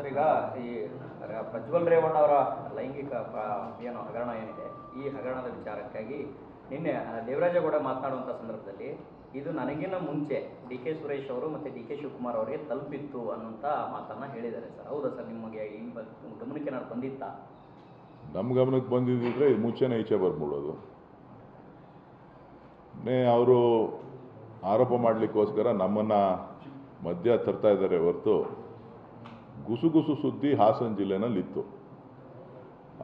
ಈಗ ಈ ಪ್ರಜ್ವಲ್ ರೇವಣ್ಣ ಅವರ ಲೈಂಗಿಕ ಏನು ಹಗರಣ ಏನಿದೆ, ಈ ಹಗರಣದ ವಿಚಾರಕ್ಕಾಗಿ ನಿನ್ನೆ ದೇವರಾಜೇಗೌಡ ಮಾತನಾಡುವಂಥ ಸಂದರ್ಭದಲ್ಲಿ ಇದು ನನಗಿನ್ನ ಮುಂಚೆ ಡಿ ಕೆ ಸುರೇಶ್ ಅವರು ಮತ್ತು ಡಿ ಕೆ ಶಿವಕುಮಾರ್ ಅವರಿಗೆ ತಲುಪಿತ್ತು ಅನ್ನೋಂಥ ಮಾತನ್ನು ಹೇಳಿದ್ದಾರೆ ಸರ್. ಹೌದಾ ಸರ್? ನಿಮಗೆ ಈ ಗಮನಕ್ಕೆ ಏನಾದ್ರು ಬಂದಿತ್ತಾ? ನಮ್ಮ ಗಮನಕ್ಕೆ ಬಂದಿದ್ದಿದ್ರೆ ಮುಂಚೆನೇ ಈಚೆ ಬರ್ಬಿಡೋದು. ಅವರು ಆರೋಪ ಮಾಡಲಿಕ್ಕೋಸ್ಕರ ನಮ್ಮನ್ನು ಮಧ್ಯ ತರ್ತಾ ಇದ್ದಾರೆ ಹೊರತು ಗುಸುಗುಸು ಸುದ್ದಿ ಹಾಸನ ಜಿಲ್ಲೆನಲ್ಲಿತ್ತು.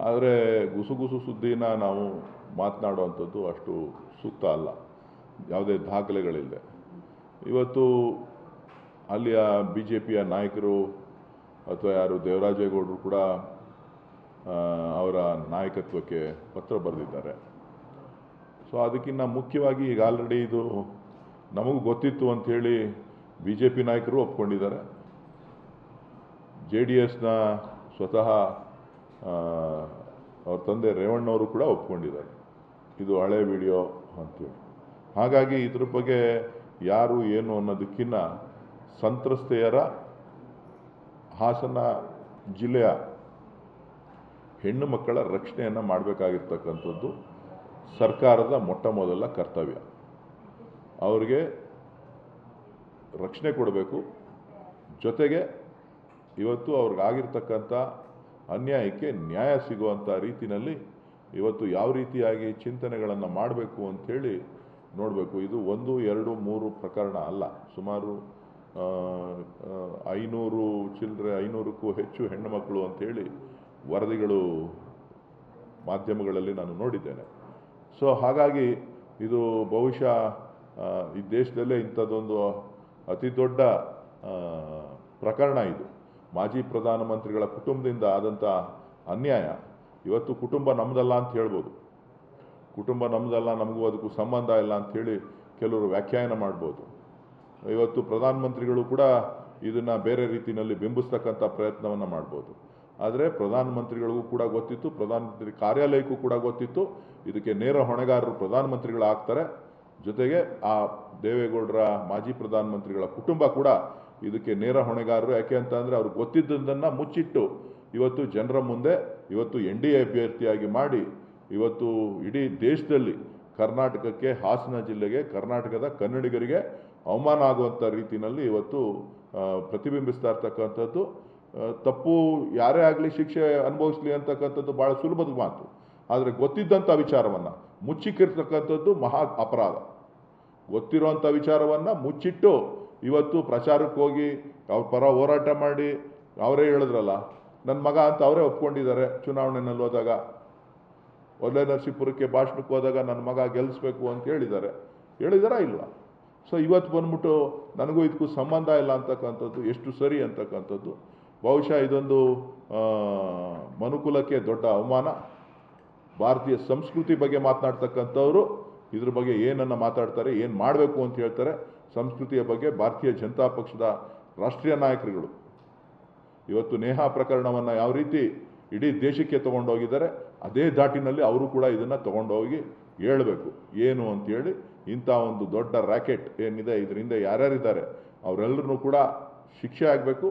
ಆದರೆ ಗುಸುಗುಸು ಸುದ್ದಿನ ನಾವು ಮಾತನಾಡುವಂಥದ್ದು ಅಷ್ಟು ಸೂಕ್ತ ಅಲ್ಲ, ಯಾವುದೇ ದಾಖಲೆಗಳಿಲ್ಲದೆ. ಇವತ್ತು ಅಲ್ಲಿಯ BJPಯ ನಾಯಕರು ಅಥವಾ ಯಾರು ದೇವರಾಜೇಗೌಡರು ಕೂಡ ಅವರ ನಾಯಕತ್ವಕ್ಕೆ ಪತ್ರ ಬರೆದಿದ್ದಾರೆ. ಸೊ ಅದಕ್ಕಿಂತ ಮುಖ್ಯವಾಗಿ ಈಗ ಆಲ್ರೆಡಿ ಇದು ನಮಗೂ ಗೊತ್ತಿತ್ತು ಅಂಥೇಳಿ BJP ನಾಯಕರು ಒಪ್ಕೊಂಡಿದ್ದಾರೆ. JDSನ ಸ್ವತಃ ಅವ್ರ ತಂದೆ ರೇವಣ್ಣವರು ಕೂಡ ಒಪ್ಕೊಂಡಿದ್ದಾರೆ ಇದು ಹಳೆ ವಿಡಿಯೋ ಅಂತೇಳಿ. ಹಾಗಾಗಿ ಇದ್ರ ಬಗ್ಗೆ ಯಾರು ಏನು ಅನ್ನೋದಕ್ಕಿಂತ ಸಂತ್ರಸ್ತೆಯರ ಹಾಸನ ಜಿಲ್ಲೆಯ ಹೆಣ್ಣು ಮಕ್ಕಳ ರಕ್ಷಣೆಯನ್ನು ಮಾಡಬೇಕಾಗಿರ್ತಕ್ಕಂಥದ್ದು ಸರ್ಕಾರದ ಮೊಟ್ಟ ಮೊದಲ ಕರ್ತವ್ಯ. ಅವರಿಗೆ ರಕ್ಷಣೆ ಕೊಡಬೇಕು. ಜೊತೆಗೆ ಇವತ್ತು ಅವ್ರಿಗಾಗಿರ್ತಕ್ಕಂಥ ಅನ್ಯಾಯಕ್ಕೆ ನ್ಯಾಯ ಸಿಗುವಂಥ ರೀತಿಯಲ್ಲಿ ಇವತ್ತು ಯಾವ ರೀತಿಯಾಗಿ ಚಿಂತನೆಗಳನ್ನು ಮಾಡಬೇಕು ಅಂಥೇಳಿ ನೋಡಬೇಕು. ಇದು 1, 2, 3 ಪ್ರಕರಣ ಅಲ್ಲ, ಸುಮಾರು 500ಕ್ಕೂ ಹೆಚ್ಚು ಹೆಣ್ಣು ಮಕ್ಕಳು ಅಂಥೇಳಿ ವರದಿಗಳು ಮಾಧ್ಯಮಗಳಲ್ಲಿ ನಾನು ನೋಡಿದ್ದೇನೆ. ಸೊ ಹಾಗಾಗಿ ಇದು ಬಹುಶಃ ಈ ದೇಶದಲ್ಲೇ ಇಂಥದ್ದೊಂದು ಅತಿ ದೊಡ್ಡ ಪ್ರಕರಣ. ಇದು ಮಾಜಿ ಪ್ರಧಾನಮಂತ್ರಿಗಳ ಕುಟುಂಬದಿಂದ ಆದಂಥ ಅನ್ಯಾಯ. ಇವತ್ತು ಕುಟುಂಬ ನಮ್ಮದಲ್ಲ ಅಂತ ಹೇಳ್ಬೋದು, ಕುಟುಂಬ ನಮ್ಮದಲ್ಲ, ನಮಗೂ ಅದಕ್ಕೂ ಸಂಬಂಧ ಇಲ್ಲ ಅಂಥೇಳಿ ಕೆಲವರು ವ್ಯಾಖ್ಯಾನ ಮಾಡ್ಬೋದು. ಇವತ್ತು ಪ್ರಧಾನಮಂತ್ರಿಗಳು ಕೂಡ ಇದನ್ನು ಬೇರೆ ರೀತಿಯಲ್ಲಿ ಬಿಂಬಿಸ್ತಕ್ಕಂಥ ಪ್ರಯತ್ನವನ್ನು ಮಾಡ್ಬೋದು. ಆದರೆ ಪ್ರಧಾನಮಂತ್ರಿಗಳಿಗೂ ಕೂಡ ಗೊತ್ತಿತ್ತು, ಪ್ರಧಾನಮಂತ್ರಿ ಕಾರ್ಯಾಲಯಕ್ಕೂ ಕೂಡ ಗೊತ್ತಿತ್ತು, ಇದಕ್ಕೆ ನೇರ ಹೊಣೆಗಾರರು ಪ್ರಧಾನಮಂತ್ರಿಗಳಾಗ್ತಾರೆ. ಜೊತೆಗೆ ಆ ದೇವೇಗೌಡರ ಮಾಜಿ ಪ್ರಧಾನಮಂತ್ರಿಗಳ ಕುಟುಂಬ ಕೂಡ ಇದಕ್ಕೆ ನೇರ ಹೊಣೆಗಾರರು. ಯಾಕೆ ಅಂತ ಅಂದರೆ ಅವ್ರಿಗೆ ಗೊತ್ತಿದ್ದದನ್ನು ಮುಚ್ಚಿಟ್ಟು ಇವತ್ತು ಜನರ ಮುಂದೆ ಇವತ್ತು NDA ಅಭ್ಯರ್ಥಿಯಾಗಿ ಮಾಡಿ ಇವತ್ತು ಇಡೀ ದೇಶದಲ್ಲಿ ಕರ್ನಾಟಕಕ್ಕೆ, ಹಾಸನ ಜಿಲ್ಲೆಗೆ, ಕರ್ನಾಟಕದ ಕನ್ನಡಿಗರಿಗೆ ಅವಮಾನ ಆಗುವಂಥ ರೀತಿಯಲ್ಲಿ ಇವತ್ತು ಪ್ರತಿಬಿಂಬಿಸ್ತಾ ಇರ್ತಕ್ಕಂಥದ್ದು. ತಪ್ಪು ಯಾರೇ ಆಗಲಿ ಶಿಕ್ಷೆ ಅನುಭವಿಸ್ಲಿ ಅಂತಕ್ಕಂಥದ್ದು ಭಾಳ ಸುಲಭದ ಮಾತು. ಆದರೆ ಗೊತ್ತಿದ್ದಂಥ ವಿಚಾರವನ್ನು ಮುಚ್ಚಿಕ್ಕಿರ್ತಕ್ಕಂಥದ್ದು ಮಹಾ ಅಪರಾಧ. ಗೊತ್ತಿರುವಂಥ ವಿಚಾರವನ್ನು ಮುಚ್ಚಿಟ್ಟು ಇವತ್ತು ಪ್ರಚಾರಕ್ಕೆ ಹೋಗಿ ಅವ್ರ ಪರ ಹೋರಾಟ ಮಾಡಿ, ಅವರೇ ಹೇಳಿದ್ರಲ್ಲ ನನ್ನ ಮಗ ಅಂತ ಅವರೇ ಒಪ್ಕೊಂಡಿದ್ದಾರೆ. ಚುನಾವಣೆಯಲ್ಲಿ ಹೋದಾಗ ಒಳ್ಳೆ ನರಸೀಪುರಕ್ಕೆ ಭಾಷಣಕ್ಕೆ ಹೋದಾಗ ನನ್ನ ಮಗ ಗೆಲ್ಲಿಸ್ಬೇಕು ಅಂತ ಹೇಳಿದಾರಾ ಇಲ್ಲ? ಸೊ ಇವತ್ತು ಬಂದ್ಬಿಟ್ಟು ನನಗೂ ಇದಕ್ಕೂ ಸಂಬಂಧ ಇಲ್ಲ ಅಂತಕ್ಕಂಥದ್ದು ಎಷ್ಟು ಸರಿ ಅಂತಕ್ಕಂಥದ್ದು. ಬಹುಶಃ ಇದೊಂದು ಮನುಕುಲಕ್ಕೆ ದೊಡ್ಡ ಅವಮಾನ. ಭಾರತೀಯ ಸಂಸ್ಕೃತಿ ಬಗ್ಗೆ ಮಾತನಾಡ್ತಕ್ಕಂಥವ್ರು ಇದ್ರ ಬಗ್ಗೆ ಏನನ್ನು ಮಾತಾಡ್ತಾರೆ, ಏನು ಮಾಡಬೇಕು ಅಂತ ಹೇಳ್ತಾರೆ, ಸಂಸ್ಕೃತಿಯ ಬಗ್ಗೆ ಭಾರತೀಯ ಜನತಾ ಪಕ್ಷದ ರಾಷ್ಟ್ರೀಯ ನಾಯಕರುಗಳು ಇವತ್ತು ನೇಹಾ ಪ್ರಕರಣವನ್ನು ಯಾವ ರೀತಿ ಇಡೀ ದೇಶಕ್ಕೆ ತೊಗೊಂಡೋಗಿದ್ದಾರೆ, ಅದೇ ದಾಟಿನಲ್ಲಿ ಅವರು ಕೂಡ ಇದನ್ನು ತೊಗೊಂಡೋಗಿ ಹೇಳಬೇಕು ಏನು ಅಂತೇಳಿ. ಇಂಥ ಒಂದು ದೊಡ್ಡ ರ್ಯಾಕೆಟ್ ಏನಿದೆ ಇದರಿಂದ ಯಾರ್ಯಾರಿದ್ದಾರೆ ಅವರೆಲ್ಲರೂ ಕೂಡ ಶಿಕ್ಷೆ ಆಗಬೇಕು.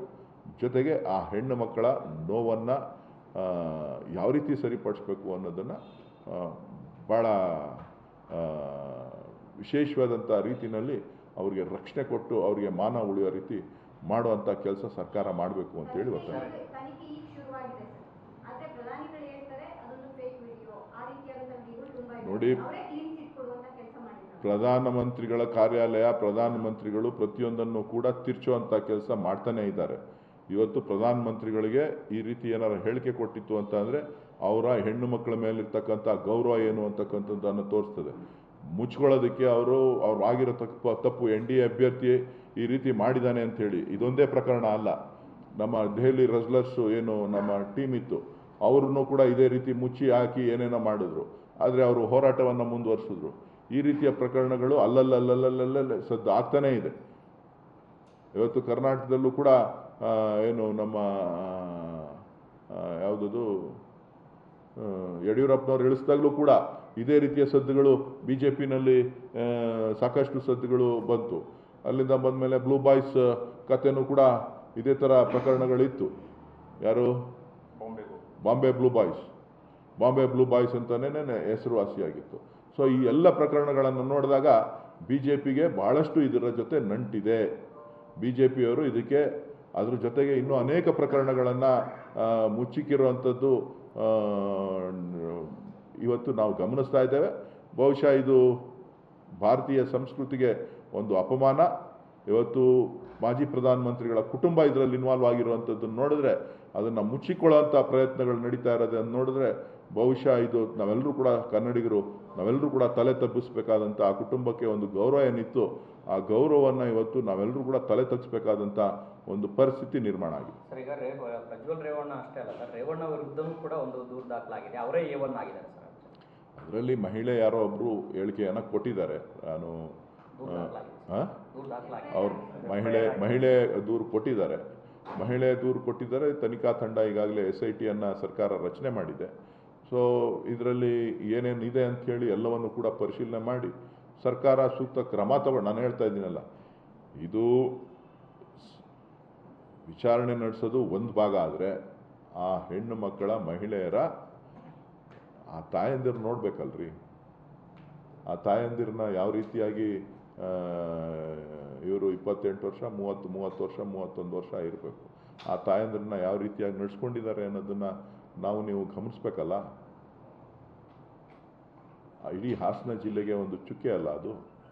ಜೊತೆಗೆ ಆ ಹೆಣ್ಣು ಮಕ್ಕಳ ನೋವನ್ನು ಯಾವ ರೀತಿ ಸರಿಪಡಿಸ್ಬೇಕು ಅನ್ನೋದನ್ನು ಭಾಳ ವಿಶೇಷವಾದಂಥ ರೀತಿಯಲ್ಲಿ ಅವರಿಗೆ ರಕ್ಷಣೆ ಕೊಟ್ಟು ಅವರಿಗೆ ಮಾನ ಉಳಿಯೋ ರೀತಿ ಮಾಡುವಂಥ ಕೆಲಸ ಸರ್ಕಾರ ಮಾಡಬೇಕು ಅಂತೇಳಿ ಒತ್ತಾಯ. ನೋಡಿ, ಪ್ರಧಾನಮಂತ್ರಿಗಳ ಕಾರ್ಯಾಲಯ, ಪ್ರಧಾನಮಂತ್ರಿಗಳು ಪ್ರತಿಯೊಂದನ್ನು ಕೂಡ ತಿರ್ಚುವಂಥ ಕೆಲಸ ಮಾಡ್ತಾನೆ ಇದ್ದಾರೆ. ಇವತ್ತು ಪ್ರಧಾನಮಂತ್ರಿಗಳಿಗೆ ಈ ರೀತಿ ಏನಾರು ಹೇಳಿಕೆ ಕೊಟ್ಟಿತ್ತು ಅಂತ ಅಂದರೆ ಅವರ ಹೆಣ್ಣು ಮಕ್ಕಳ ಮೇಲಿರ್ತಕ್ಕಂಥ ಗೌರವ ಏನು ಅಂತಕ್ಕಂಥದ್ದನ್ನು ತೋರಿಸ್ತದೆ. ಮುಚ್ಕೊಳ್ಳೋದಕ್ಕೆ ಅವರು ಆಗಿರೋ ತಪ್ಪು NDA ಅಭ್ಯರ್ಥಿ ಈ ರೀತಿ ಮಾಡಿದ್ದಾನೆ ಅಂಥೇಳಿ ಇದೊಂದೇ ಪ್ರಕರಣ ಅಲ್ಲ. ನಮ್ಮ ದೆಹಲಿ ರಜ್ಲರ್ಸು ಏನು ನಮ್ಮ ಟೀಮ್ ಇತ್ತು, ಅವ್ರನ್ನೂ ಕೂಡ ಇದೇ ರೀತಿ ಮುಚ್ಚಿ ಹಾಕಿ ಏನೇನೋ ಮಾಡಿದ್ರು. ಆದರೆ ಅವರು ಹೋರಾಟವನ್ನು ಮುಂದುವರಿಸಿದ್ರು. ಈ ರೀತಿಯ ಪ್ರಕರಣಗಳು ಅಲ್ಲಲ್ಲಲ್ಲಲ್ಲಲ್ಲೇ ಸದ್ದು ಆಗ್ತಾನೇ ಇದೆ. ಇವತ್ತು ಕರ್ನಾಟಕದಲ್ಲೂ ಕೂಡ ಏನು ನಮ್ಮ ಯಾವುದದು ಯಡಿಯೂರಪ್ಪನವ್ರು ಇಳಿಸಿದಾಗಲೂ ಕೂಡ ಇದೇ ರೀತಿಯ ಸದ್ದುಗಳು BJPನಲ್ಲಿ ಸಾಕಷ್ಟು ಸದ್ದುಗಳು ಬಂತು. ಅಲ್ಲಿಂದ ಬಂದ ಮೇಲೆ ಬ್ಲೂ ಬಾಯ್ಸ್ ಕಥೆನೂ ಕೂಡ ಇದೇ ಥರ ಪ್ರಕರಣಗಳಿತ್ತು. ಯಾರು? ಬಾಂಬೆಗೂ ಬಾಂಬೆ ಬ್ಲೂ ಬಾಯ್ಸ್ ಅಂತಲೇ ಹೆಸರುವಾಸಿಯಾಗಿತ್ತು. ಸೊ ಈ ಎಲ್ಲ ಪ್ರಕರಣಗಳನ್ನು ನೋಡಿದಾಗ ಬಿ ಜೆ ಪಿಗೆ ಭಾಳಷ್ಟು ಇದರ ಜೊತೆ ನಂಟಿದೆ. ಬಿ ಜೆ ಪಿಯವರು ಇದಕ್ಕೆ ಅದ್ರ ಜೊತೆಗೆ ಇನ್ನೂ ಅನೇಕ ಪ್ರಕರಣಗಳನ್ನು ಮುಚ್ಚಿಕ್ಕಿರುವಂಥದ್ದು ಇವತ್ತು ನಾವು ಗಮನಿಸ್ತಾ ಇದ್ದೇವೆ. ಬಹುಶಃ ಇದು ಭಾರತೀಯ ಸಂಸ್ಕೃತಿಗೆ ಒಂದು ಅಪಮಾನ. ಇವತ್ತು ಮಾಜಿ ಪ್ರಧಾನಮಂತ್ರಿಗಳ ಕುಟುಂಬ ಇದರಲ್ಲಿ ಇನ್ವಾಲ್ವ್ ಆಗಿರುವಂಥದ್ದನ್ನು ನೋಡಿದ್ರೆ, ಅದನ್ನು ಮುಚ್ಚಿಕೊಳ್ಳುವಂಥ ಪ್ರಯತ್ನಗಳು ನಡೀತಾ ಇರೋದನ್ನು ನೋಡಿದ್ರೆ ಬಹುಶಃ ಇದು ನಾವೆಲ್ಲರೂ ಕೂಡ ಕನ್ನಡಿಗರು ನಾವೆಲ್ಲರೂ ಕೂಡ ತಲೆ ತಗ್ಗಿಸ್ಬೇಕಾದಂಥ ಆ ಕುಟುಂಬಕ್ಕೆ ಒಂದು ಗೌರವ ಏನಿತ್ತು, ಆ ಗೌರವವನ್ನು ಇವತ್ತು ನಾವೆಲ್ಲರೂ ಕೂಡ ತಲೆ ತಗ್ಗಿಸ್ಬೇಕಾದಂಥ ಒಂದು ಪರಿಸ್ಥಿತಿ ನಿರ್ಮಾಣ ಆಗಿದೆ. ಸರ್, ಈಗ ಪ್ರಜ್ವಲ್ ರೇವಣ್ಣ ಅಷ್ಟೇ ಅಲ್ಲ ಸರ್, ರೇವಣ್ಣ ವಿರುದ್ಧವೂ ಕೂಡ ಒಂದು ದೂರು ದಾಖಲಾಗಿದೆ. ಅವರೇ A1 ಆಗಿದ್ದಾರೆ ಸರ್. ಅದರಲ್ಲಿ ಮಹಿಳೆ ಯಾರೋ ಒಬ್ಬರು ಹೇಳಿಕೆಯನ್ನು ಕೊಟ್ಟಿದ್ದಾರೆ. ನಾನು ಅವ್ರು ಮಹಿಳೆ ದೂರು ಕೊಟ್ಟಿದ್ದಾರೆ. ತನಿಖಾ ತಂಡ ಈಗಾಗಲೇ SITಯನ್ನು ಸರ್ಕಾರ ರಚನೆ ಮಾಡಿದೆ. ಸೊ ಇದರಲ್ಲಿ ಏನೇನಿದೆ ಅಂಥೇಳಿ ಎಲ್ಲವನ್ನು ಕೂಡ ಪರಿಶೀಲನೆ ಮಾಡಿ ಸರ್ಕಾರ ಸೂಕ್ತ ಕ್ರಮ ತಗೊಂಡು, ನಾನು ಹೇಳ್ತಾ ಇದ್ದೀನಲ್ಲ, ಇದು ವಿಚಾರಣೆ ನಡೆಸೋದು ಒಂದು ಭಾಗ ಆದರೆ ಆ ಹೆಣ್ಣು ಮಕ್ಕಳ ಮಹಿಳೆಯರ ಆ ತಾಯಂದಿರು ನೋಡ್ಬೇಕಲ್ರಿ. ಆ ತಾಯಂದಿರನ್ನ ಯಾವ ರೀತಿಯಾಗಿ ಇವರು 28 ವರ್ಷ 30 ವರ್ಷ 31 ವರ್ಷ ಇರಬೇಕು, ಆ ತಾಯಂದಿರನ್ನ ಯಾವ ರೀತಿಯಾಗಿ ನಡೆಸ್ಕೊಂಡಿದ್ದಾರೆ ಅನ್ನೋದನ್ನು ನೀವು ಗಮನಿಸ್ಬೇಕಲ್ಲ. ಇಡೀ ಹಾಸನ ಜಿಲ್ಲೆಗೆ ಒಂದು ಚುಕ್ಕೆ ಅಲ್ಲ ಅದು.